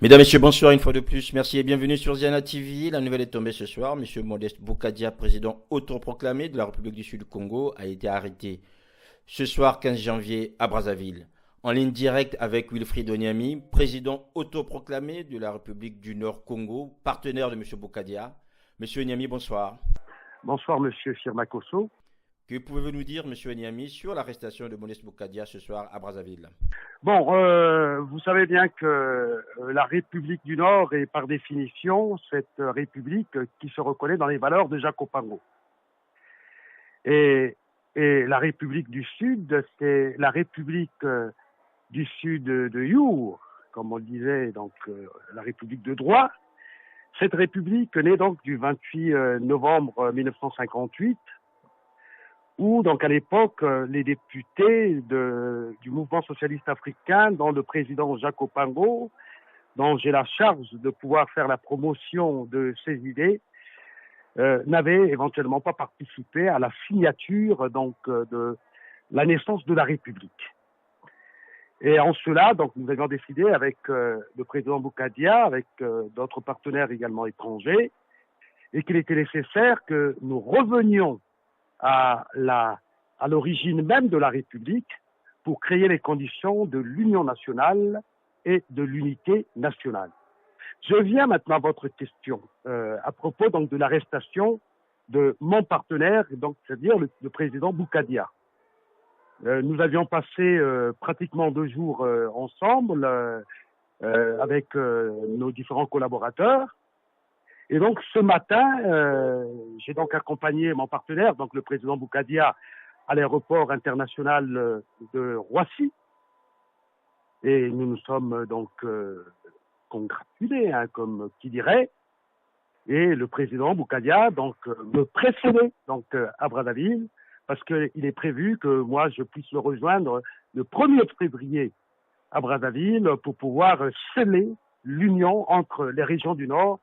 Mesdames, Messieurs, bonsoir une fois de plus. Merci et bienvenue sur Ziana TV. La nouvelle est tombée ce soir. Monsieur Modeste Boukadia, président autoproclamé de la République du Sud du Congo, a été arrêté ce soir 15 janvier à Brazzaville. En ligne directe avec Wilfried Onyami, président autoproclamé de la République du Nord Congo, partenaire de Monsieur Boukadia. Monsieur Onyami, bonsoir. Bonsoir, monsieur Firmakosso. Que pouvez-vous nous dire, Monsieur Onyami, sur l'arrestation de Modeste Boukadia ce soir à Brazzaville? Bon, vous savez bien que la République du Nord est par définition cette république qui se reconnaît dans les valeurs de Jacques Opango. Et la République du Sud, c'est la République du Sud de Your, comme on le disait, donc la République de droit. Cette République naît donc du 28 novembre 1958, où donc à l'époque les députés du mouvement socialiste africain, dont le président Jacques Opango, dont j'ai la charge de pouvoir faire la promotion de ces idées, n'avaient éventuellement pas participé à la signature donc de la naissance de la République. Et en cela, donc nous avions décidé avec le président Boukadia, avec d'autres partenaires également étrangers, et qu'il était nécessaire que nous revenions à l'origine même de la République pour créer les conditions de l'union nationale et de l'unité nationale. Je viens maintenant à votre question à propos donc de l'arrestation de mon partenaire, donc c'est-à-dire le président Boukadia. Nous avions passé pratiquement 2 jours ensemble avec nos différents collaborateurs. Et donc ce matin, j'ai donc accompagné mon partenaire, donc le président Boukadia, à l'aéroport international de Roissy. Et nous nous sommes donc congratulés, comme qui dirait. Et le président Boukadia donc me précédait donc à Brazzaville, parce qu'il est prévu que moi je puisse le rejoindre le 1er février à Brazzaville pour pouvoir sceller l'union entre les régions du Nord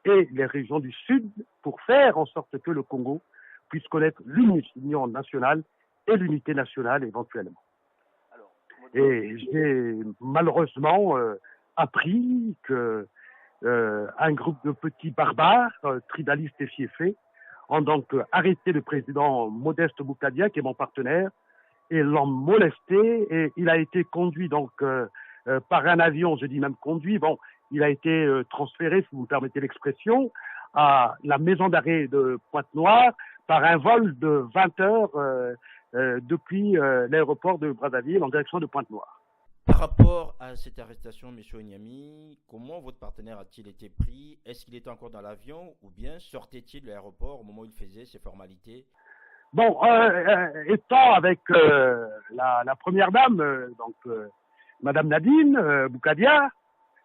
et les régions du Sud pour faire en sorte que le Congo puisse connaître l'union nationale et l'unité nationale éventuellement. Et j'ai malheureusement appris que un groupe de petits barbares, tribalistes et fiefés, ont donc arrêté le président Modeste Boukadia, qui est mon partenaire, et l'ont molesté, et il a été conduit donc par un avion, je dis même conduit, bon, il a été transféré, si vous me permettez l'expression, à la maison d'arrêt de Pointe-Noire par un vol de 20 heures depuis l'aéroport de Brazzaville en direction de Pointe-Noire. Par rapport à cette arrestation, M. Onyami, comment votre partenaire a-t-il été pris? Est-ce qu'il était encore dans l'avion ou bien sortait-il de l'aéroport au moment où il faisait ses formalités? Bon, étant avec la première dame, donc Madame Nadine Boukadia,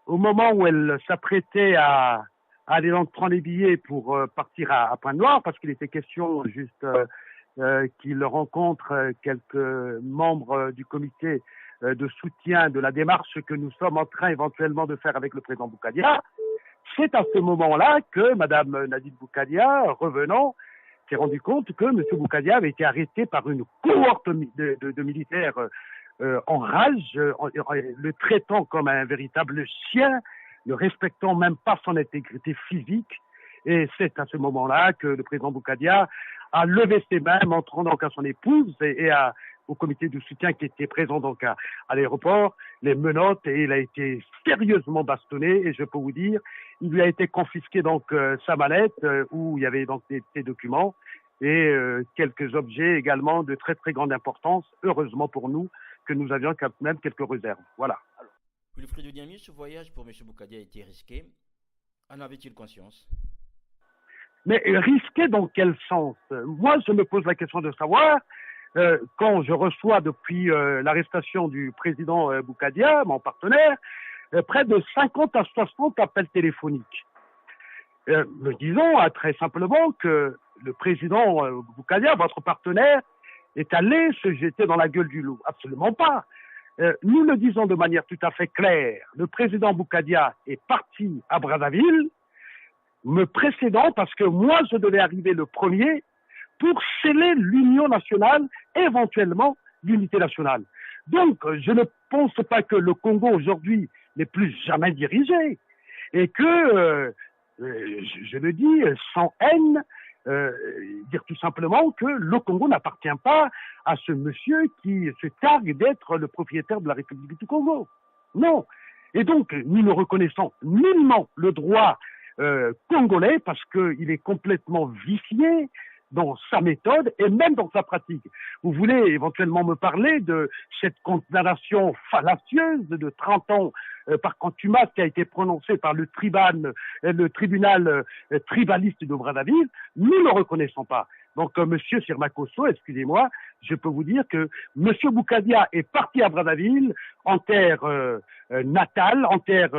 au moment où elle s'apprêtait à aller donc prendre les billets pour partir à Pointe-Noire, parce qu'il était question juste qu'il rencontre quelques membres du comité de soutien de la démarche que nous sommes en train éventuellement de faire avec le président Boukadia, c'est à ce moment-là que Madame Nadine Boukadia, revenant, s'est rendu compte que M. Boukadia avait été arrêté par une cohorte de militaires en rage, le traitant comme un véritable chien, ne respectant même pas son intégrité physique. Et c'est à ce moment-là que le président Boukadia a levé ses mains, montrant donc à son épouse et au comité de soutien qui était présent donc à l'aéroport, les menottes, et il a été sérieusement bastonné. Et je peux vous dire, il lui a été confisqué donc sa mallette où il y avait donc des documents et quelques objets également de très très grande importance, heureusement pour nous, que nous avions quand même quelques réserves. Voilà. Wilfried Onyami, ce voyage pour M. Boukadia a été risqué. En avait-il conscience? Mais risqué dans quel sens? Moi, je me pose la question de savoir, quand je reçois depuis l'arrestation du président Boukadia, mon partenaire, près de 50 à 60 appels téléphoniques. Me disons très simplement que le président Boukadia, votre partenaire, est allé se jeter dans la gueule du loup. Absolument pas. Nous le disons de manière tout à fait claire. Le président Boukadia est parti à Brazzaville, me précédant parce que moi, je devais arriver le premier pour sceller l'union nationale, éventuellement l'unité nationale. Donc, je ne pense pas que le Congo aujourd'hui n'est plus jamais dirigé. Et que, je le dis sans haine, dire tout simplement que le Congo n'appartient pas à ce monsieur qui se targue d'être le propriétaire de la République du Congo. Non. Et donc, nous ne reconnaissons nullement le droit congolais parce qu'il est complètement vicié dans sa méthode et même dans sa pratique. Vous voulez éventuellement me parler de cette condamnation fallacieuse de 30 ans par contumace qui a été prononcée par le tribunal tribaliste de Brazzaville? Nous ne le reconnaissons pas. Donc, monsieur Sirmakosso, excusez-moi, je peux vous dire que monsieur Boukadia est parti à Brazzaville en terre natale, en terre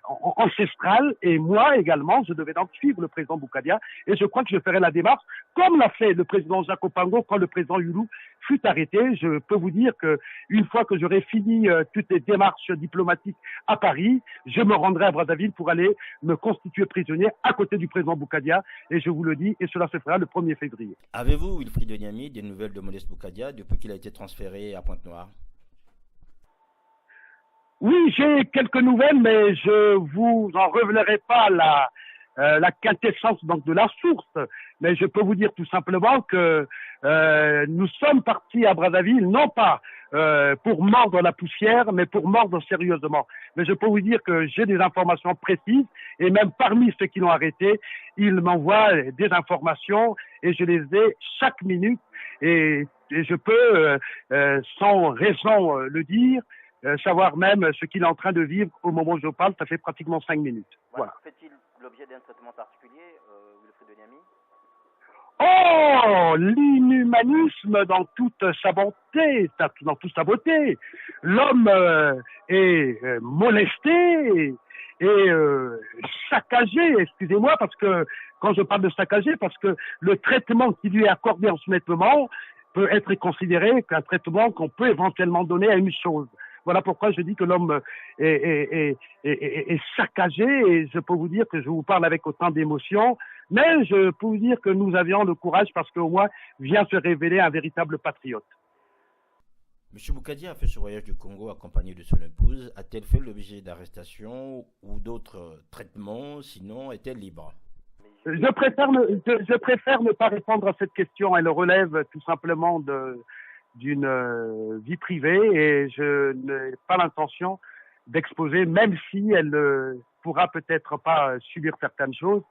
ancestrale, et moi également, je devais donc suivre le président Boukadia, et je crois que je ferai la démarche, comme l'a fait le président Jacob Pango quand le président Yulu fut arrêté. Je peux vous dire que une fois que j'aurai fini toutes les démarches diplomatiques à Paris, je me rendrai à Brazzaville pour aller me constituer prisonnier à côté du président Boukadia, et je vous le dis, et cela se fera le 1er février. Avez-vous, Wilfried Niami, des nouvelles de Modeste Boukadia depuis qu'il a été transféré à Pointe-Noire? Oui, j'ai quelques nouvelles, mais je vous en révélerai pas la quintessence donc de la source. Mais je peux vous dire tout simplement que nous sommes partis à Brazzaville, non pas pour mordre la poussière, mais pour mordre sérieusement. Mais je peux vous dire que j'ai des informations précises, et même parmi ceux qui l'ont arrêté, ils m'envoient des informations, et je les ai chaque minute, et je peux, sans raison le dire, savoir même ce qu'il est en train de vivre au moment où je parle. Ça fait pratiquement 5 minutes. Voilà. Fait-il l'objet d'un traitement particulier, Wilfried Niami? Oh, l'inhumanisme dans toute sa bonté, dans toute sa beauté. L'homme est molesté et saccagé, excusez-moi, parce que quand je parle de saccagé, parce que le traitement qui lui est accordé en ce moment peut être considéré qu'un traitement qu'on peut éventuellement donner à une chose. Voilà pourquoi je dis que l'homme est saccagé, et je peux vous dire que je vous parle avec autant d'émotion, mais je peux vous dire que nous avions le courage parce qu'au moins vient se révéler un véritable patriote. M. Boukadia a fait ce voyage du Congo accompagné de son épouse. A-t-elle fait l'objet d'arrestation ou d'autres traitements? Sinon, est-elle libre? Je préfère ne pas répondre à cette question. Elle relève tout simplement d'une vie privée, et je n'ai pas l'intention d'exposer, même si elle ne pourra peut-être pas subir certaines choses,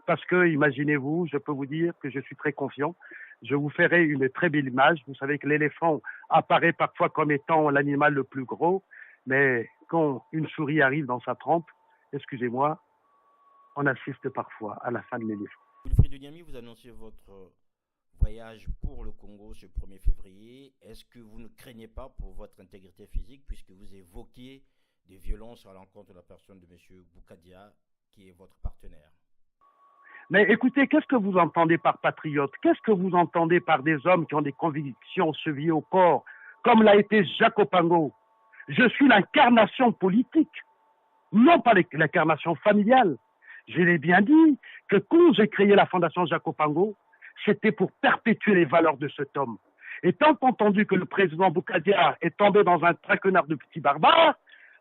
parce que, imaginez-vous, je peux vous dire que je suis très confiant. Je vous ferai une très belle image. Vous savez que l'éléphant apparaît parfois comme étant l'animal le plus gros, mais quand une souris arrive dans sa trempe, excusez-moi, on assiste parfois à la fin de l'éléphant. Wilfried Niami, vous annoncez votre voyage pour le Congo ce 1er février. Est-ce que vous ne craignez pas pour votre intégrité physique, puisque vous évoquez des violences à l'encontre de la personne de M. Boukadia, qui est votre partenaire? Mais écoutez, qu'est-ce que vous entendez par patriote? Qu'est-ce que vous entendez par des hommes qui ont des convictions chevillées au corps, comme l'a été Jacob Pango? Je suis l'incarnation politique, non pas l'incarnation familiale. Je l'ai bien dit que quand j'ai créé la Fondation Jacob Pango, c'était pour perpétuer les valeurs de cet homme. Étant entendu que le président Boukadia est tombé dans un traquenard de petits barbares,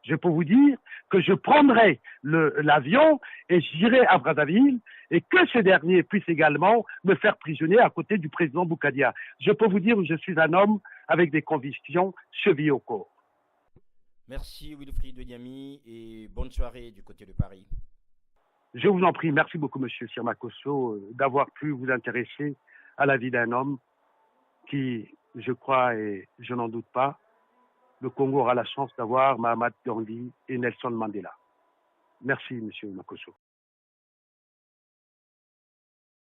je peux vous dire que je prendrai l'avion et j'irai à Brazzaville, et que ce dernier puisse également me faire prisonnier à côté du président Boukadia. Je peux vous dire que je suis un homme avec des convictions chevillées au corps. Merci Wilfried Niami, et bonne soirée du côté de Paris. Je vous en prie, merci beaucoup Monsieur Sirmakosso d'avoir pu vous intéresser à la vie d'un homme qui, je crois et je n'en doute pas, le Congo aura la chance d'avoir Mahatma Gandhi et Nelson Mandela. Merci Monsieur Makosso.